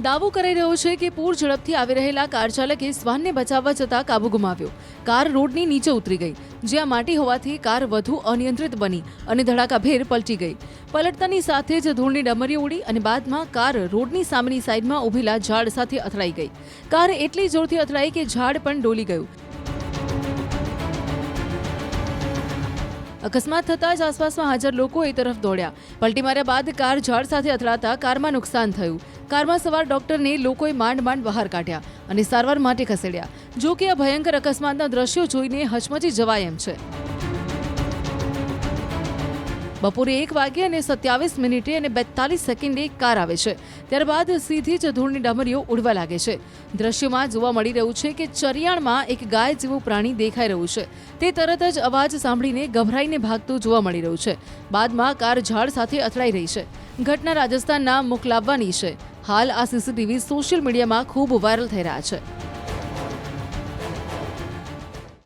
દાવો કરાઈ રહ્યો છે કે પૂર ઝડપથી આવી રહેલા કાર ચાલકે શ્વાનને બચાવવા જતાં કાબુ ગુમાવ્યો. કાર રોડની નીચે ઉતરી ગઈ, જ્યાં માટી હોવાથી કાર વધુ અનિયંત્રિત બની અને ધડાકાભેર પલટી ગઈ. પલટતાની સાથે જ ધૂળની ડમરીઓ ઉડી અને બાદમાં કાર રોડની સામેની સાઈડમાં ઊભેલા ઝાડ સાથે અથડાઈ ગઈ. કાર એટલી જોરથી અથડાઈ કે ઝાડ પણ ડોલી ગયું. અકસ્માત થતાં જ આસપાસમાં હાજર લોકો એ તરફ દોડ્યા. પલટી માર્યા બાદ કાર ઝાડ સાથે અથડાતા કારમાં નુકસાન થયું. કારમાં સવાર ડોક્ટરને લોકોએ માંડ બહાર કાઢ્યા અને સારવાર માટે ખસેડ્યા. જો કે આ ભયંકર અકસ્માતના દ્રશ્યો જોઈને હચમચી જવાય એમ છે. બપોરે 1:27 અને 42 સેકન્ડે કાર આવે છે. ત્યારબાદ સીધી જ ધૂળની ડમરીઓ ઉડવા લાગે છે. દ્રશ્યોમાં જોવા મળી રહ્યું છે કે ચરિયાણમાં એક ગાય જેવું પ્રાણી દેખાઈ રહ્યું છે. તે તરત જ અવાજ સાંભળીને ગભરાઈને ભાગતું જોવા મળી રહ્યું છે. બાદમાં કાર ઝાડ સાથે અથડાઈ રહી છે. ઘટના રાજસ્થાનના મોકલાવવાની છે. હાલ આ સીસીટીવી સોશિયલ મીડિયામાં ખૂબ વાયરલ થઈ રહ્યા છે.